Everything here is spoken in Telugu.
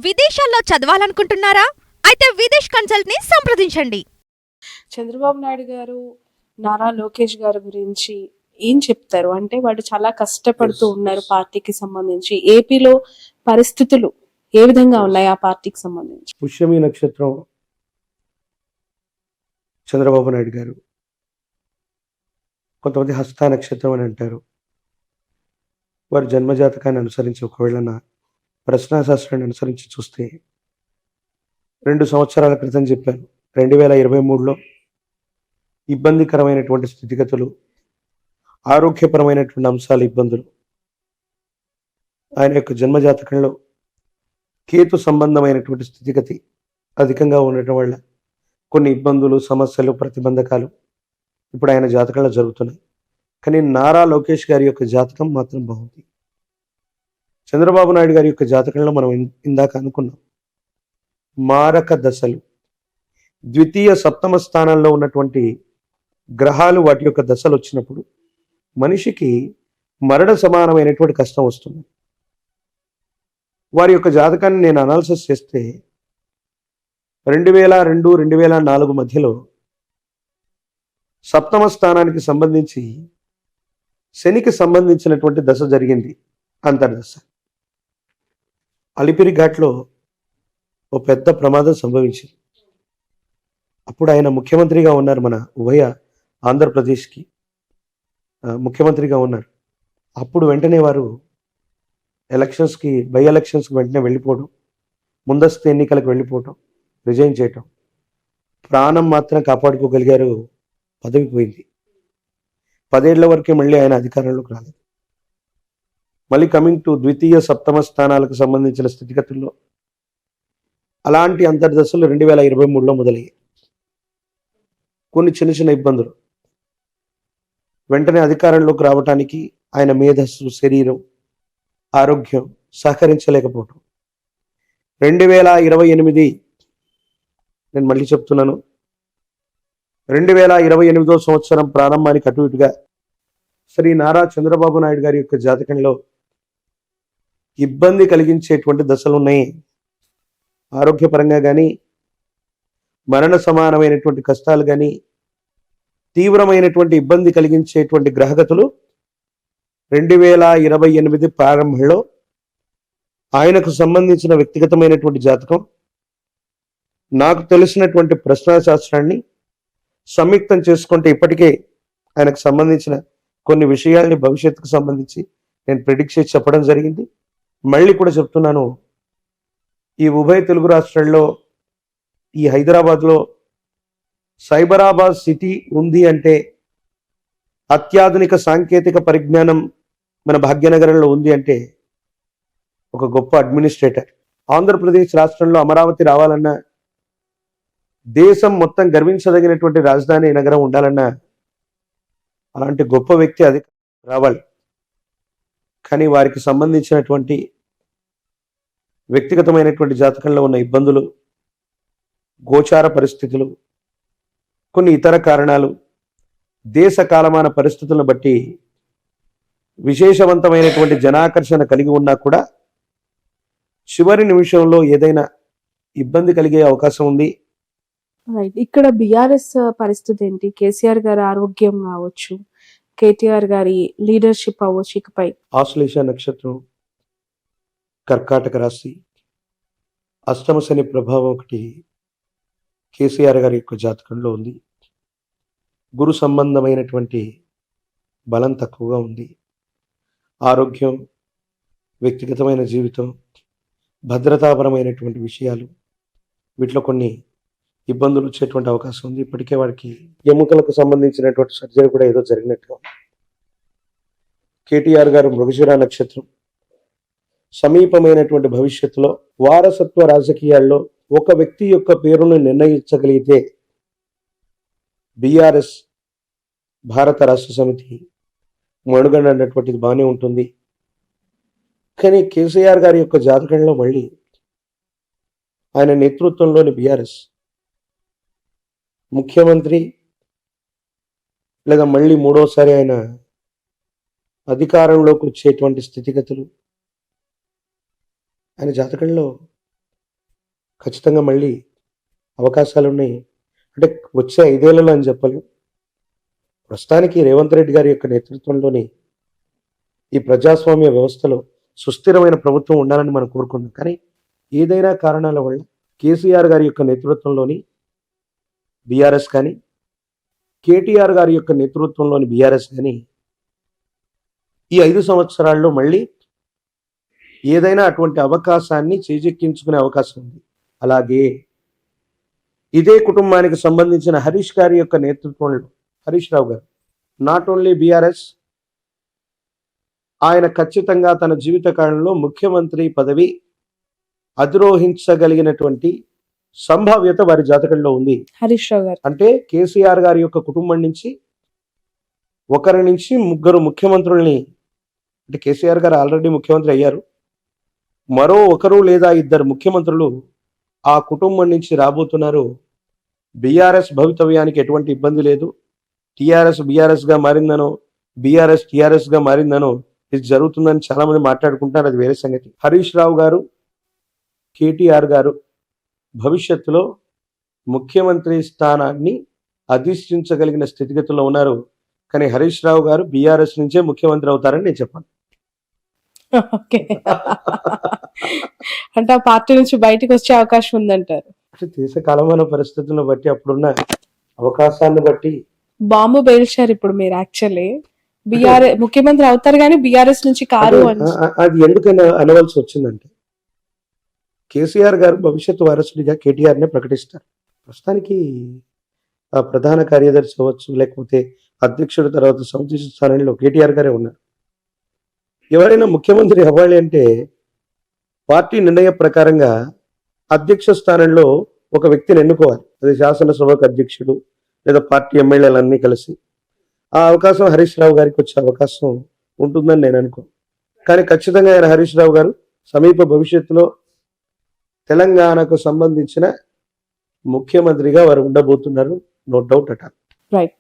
విదేశాల్లో చదవాలనుకుంటున్నారా? అయితే విదేశ్ కన్సల్ట్‌ని సంప్రదించండి. చంద్రబాబు నాయుడు గారు, నారా లోకేష్ గారి గురించి ఏం చెప్తారు? అంటే వాళ్ళు చాలా కష్టపడుతూ ఉన్నారు పార్టీకి సంబంధించి. ఏపీలో పరిస్థితులు ఏ విధంగా ఉన్నాయి ఆ పార్టీకి సంబంధించి? పుష్యమి నక్షత్రం చంద్రబాబు నాయుడు గారు, కొంతమంది హస్త నక్షత్రం అని అంటారు. వారి జన్మజాతకాన్ని అనుసరించి ఒకవేళ నా ప్రశ్నాశాస్త్రాన్ని అనుసరించి చూస్తే 2 సంవత్సరాల క్రితం చెప్పాను. 2023లో ఇబ్బందికరమైనటువంటి స్థితిగతులు, ఆరోగ్యపరమైనటువంటి అంశాలు, ఇబ్బందులు ఆయన యొక్క జన్మజాతకంలో కేతు సంబంధమైనటువంటి స్థితిగతి అధికంగా ఉండటం వల్ల కొన్ని ఇబ్బందులు, సమస్యలు, ప్రతిబంధకాలు ఇప్పుడు ఆయన జాతకంలో జరుగుతున్నాయి. కానీ నారా లోకేష్ గారి యొక్క జాతకం మాత్రం బాగుంది. చంద్రబాబు నాయుడు గారి యొక్క జాతకంలో మనం ఇందాక అనుకున్నాం, మారక దశలు, ద్వితీయ సప్తమ స్థానాల్లో ఉన్నటువంటి గ్రహాలు వాటి యొక్క దశలు వచ్చినప్పుడు మనిషికి మరణ సమానమైనటువంటి కష్టం వస్తుంది. వారి యొక్క జాతకాన్ని నేను అనాలిసిస్ చేస్తే 2002, 2004 మధ్యలో సప్తమ స్థానానికి సంబంధించి శనికి సంబంధించినటువంటి దశ జరిగింది, అంతర్దశ. అలిపిరి ఘాట్లో ఓ పెద్ద ప్రమాదం సంభవించింది. అప్పుడు ఆయన ముఖ్యమంత్రిగా ఉన్నారు, మన ఉభయ ఆంధ్రప్రదేశ్కి ముఖ్యమంత్రిగా ఉన్నారు. అప్పుడు వెంటనే వారు ఎలక్షన్స్కి, బై ఎలక్షన్స్కి వెంటనే వెళ్ళిపోవడం, ముందస్తు ఎన్నికలకు వెళ్ళిపోవటం, రిజైన్ చేయటం. ప్రాణం మాత్రం కాపాడుకోగలిగారు, పదవి పోయింది. 10 ఏళ్ల వరకే మళ్ళీ ఆయన అధికారంలోకి రాలేదు. మళ్ళీ కమింగ్ టు ద్వితీయ సప్తమ స్థానాలకు సంబంధించిన స్థితిగతుల్లో అలాంటి అంతర్దశలు 2023లో మొదలయ్యాయి. కొన్ని చిన్న చిన్న ఇబ్బందులు, వెంటనే అధికారంలోకి రావటానికి ఆయన మేధస్సు, శరీరం, ఆరోగ్యం సహకరించలేకపోవటం. 2028, నేను మళ్ళీ చెప్తున్నాను, 2028వ సంవత్సరం ప్రారంభానికి అటు ఇటుగా శ్రీ నారా చంద్రబాబు నాయుడు గారి యొక్క జాతకంలో ఇబ్బంది కలిగించేటువంటి దశలు ఉన్నాయి. ఆరోగ్యపరంగా కానీ, మరణ సమానమైనటువంటి కష్టాలు కానీ, తీవ్రమైనటువంటి ఇబ్బంది కలిగించేటువంటి గ్రహగతులు 2028 ప్రారంభంలో ఆయనకు సంబంధించిన వ్యక్తిగతమైనటువంటి జాతకం, నాకు తెలిసినటువంటి ప్రశ్నాశాస్త్రాన్ని సంయుక్తం చేసుకుంటే ఇప్పటికే ఆయనకు సంబంధించిన కొన్ని విషయాల్ని భవిష్యత్తుకు సంబంధించి నేను ప్రిడిక్ట్ చేసి చెప్పడం జరిగింది. మళ్ళీ కూడా చెప్తున్నాను, ఈ ఉభయ తెలుగు రాష్ట్రాల్లో, ఈ హైదరాబాద్లో సైబరాబాద్ సిటీ ఉంది అంటే, అత్యాధునిక సాంకేతిక పరిజ్ఞానం మన భాగ్యనగరంలో ఉంది అంటే ఒక గొప్ప అడ్మినిస్ట్రేటర్. ఆంధ్రప్రదేశ్ రాష్ట్రంలో అమరావతి రావాలన్నా, దేశం మొత్తం గర్వించదగినటువంటి రాజధాని నగరం ఉండాలన్నా అలాంటి గొప్ప వ్యక్తి అది రావాలి. కానీ వారికి సంబంధించినటువంటి వ్యక్తిగతమైనటువంటి జాతకంలో ఉన్న ఇబ్బందులు, గోచార పరిస్థితులు, కొన్ని ఇతర కారణాలు, దేశ కాలమాన పరిస్థితులను బట్టి విశేషవంతమైనటువంటి జనాకర్షణ కలిగి ఉన్నా కూడా చివరి నిమిషంలో ఏదైనా ఇబ్బంది కలిగే అవకాశం ఉంది. ఇక్కడ బీఆర్ఎస్ పరిస్థితి ఏంటి? కేసీఆర్ గారి ఆరోగ్యం కావచ్చు, కేటీఆర్ గారి లీడర్షిప్ అవ్వచ్చు, ఇకపై ఆశ్లేష నక్షత్రం, కర్కాటక రాశి, అష్టమ శని ప్రభావం ఒకటి కేసీఆర్ గారి యొక్క జాతకంలో ఉంది. గురు సంబంధమైనటువంటి బలం తక్కువగా ఉంది. ఆరోగ్యం, వ్యక్తిగతమైన జీవితం, భద్రతాపరమైనటువంటి విషయాలు, వీటిలో కొన్ని ఇబ్బందులు వచ్చేటువంటి అవకాశం ఉంది. ఇప్పటికే వారికి ఎముకలకు సంబంధించినటువంటి సర్జరీ కూడా ఏదో జరిగినట్టుగా. కేటీఆర్ గారు మృగశిర నక్షత్రం, సమీపమైనటువంటి భవిష్యత్తులో వారసత్వ రాజకీయాల్లో ఒక వ్యక్తి యొక్క పేరును నిర్ణయించగలిగితే బీఆర్ఎస్, భారత రాష్ట్ర సమితి మనుగడ అన్నటువంటిది బాగానే ఉంటుంది. కానీ కేసీఆర్ గారి యొక్క జాతకంలో మళ్ళీ ఆయన నేతృత్వంలోని బీఆర్ఎస్ ముఖ్యమంత్రి లేదా మళ్ళీ మూడోసారి ఆయన అధికారంలోకి వచ్చేటువంటి స్థితిగతులు ఆయన జాతకంలో ఖచ్చితంగా మళ్ళీ అవకాశాలు ఉన్నాయి. అంటే వచ్చే 5 ఏళ్లలో అని చెప్పలేం. ప్రస్తుతానికి రేవంత్ రెడ్డి గారి యొక్క నేతృత్వంలోని ఈ ప్రజాస్వామ్య వ్యవస్థలో సుస్థిరమైన ప్రభుత్వం ఉండాలని మనం కోరుకుందాం. కానీ ఏదైనా కారణాల వల్ల కేసీఆర్ గారి యొక్క నేతృత్వంలోని బీఆర్ఎస్ కానీ, కేటీఆర్ గారి యొక్క నేతృత్వంలోని బీఆర్ఎస్ కానీ ఈ 5 సంవత్సరాల్లో మళ్ళీ ఏదైనా అటువంటి అవకాశాన్ని చేజెక్కించుకునే అవకాశం ఉంది. అలాగే ఇదే కుటుంబానికి సంబంధించిన హరీష్ గారి యొక్క నేతృత్వంలో, హరీష్ రావు గారు, నాట్ ఓన్లీ బీఆర్ఎస్, ఆయన ఖచ్చితంగా తన జీవిత కాలంలో ముఖ్యమంత్రి పదవి అధిరోహించగలిగినటువంటి సంభావ్యత వారి జాతకంలో ఉంది. హరీష్ రావు గారు అంటే కేసీఆర్ గారి యొక్క కుటుంబం నుంచి 1 నుంచి 3 ముఖ్యమంత్రుల్ని, అంటే కేసీఆర్ గారు ఆల్రెడీ ముఖ్యమంత్రి అయ్యారు, మరో 1 లేదా 2 ముఖ్యమంత్రులు ఆ కుటుంబం నుంచి రాబోతున్నారు. బీఆర్ఎస్ భవితవ్యానికి ఎటువంటి ఇబ్బంది లేదు. టీఆర్ఎస్ బీఆర్ఎస్ గా మారిందనో, బీఆర్ఎస్ టీఆర్ఎస్ గా మారిందనో ఇది జరుగుతుందని చాలా మంది మాట్లాడుకుంటారు, అది వేరే సంగతి. హరీష్ రావు గారు, కేటీఆర్ గారు భవిష్యత్తులో ముఖ్యమంత్రి స్థానాన్ని అధిష్ఠించగలిగిన స్థితిగతుల్లో ఉన్నారు. కానీ హరీష్ రావు గారు బీఆర్ఎస్ నుంచే ముఖ్యమంత్రి అవుతారని నేను చెప్పాను. ఓకే. అంటే ఆ పార్టీ నుంచి బయటకు వచ్చే అవకాశం ఉందంటారు. అంటే దేశ కాలమాన పరిస్థితులను బట్టి, అప్పుడున్న అవకాశాన్ని బట్టి బాంబు పేల్చారు ఇప్పుడు మీరు. యాక్చువల్లీ బీఆర్ఎస్ ముఖ్యమంత్రి అవుతారు కానీ బీఆర్ఎస్ నుంచి కారు అని. అది ఎందుకని అనవలసి వచ్చిందంటే, కేసీఆర్ గారు భవిష్యత్తు వారసుడిగా కేటీఆర్ నే ప్రకటిస్తారు. ప్రస్తుతానికి ఆ ప్రధాన కార్యదర్శి అవ్వచ్చు, లేకపోతే అధ్యక్షుడి తర్వాత సమితి స్థానంలో కేటీఆర్ గారే ఉన్నారు. ఎవరైనా ముఖ్యమంత్రి అవ్వాలి అంటే పార్టీ నిర్ణయ ప్రకారంగా అధ్యక్ష స్థానంలో ఒక వ్యక్తిని ఎన్నుకోవాలి. అది శాసనసభకు అధ్యక్షుడు లేదా పార్టీ ఎమ్మెల్యేలన్నీ కలిసి. ఆ అవకాశం హరీష్ రావు గారికి వచ్చే అవకాశం ఉంటుందని నేను అనుకోను. కానీ ఖచ్చితంగా ఆయన హరీష్ రావు గారు సమీప భవిష్యత్తులో తెలంగాణకు సంబంధించిన ముఖ్యమంత్రిగా వారు ఉండబోతున్నారు, నో డౌట్ అట. రైట్.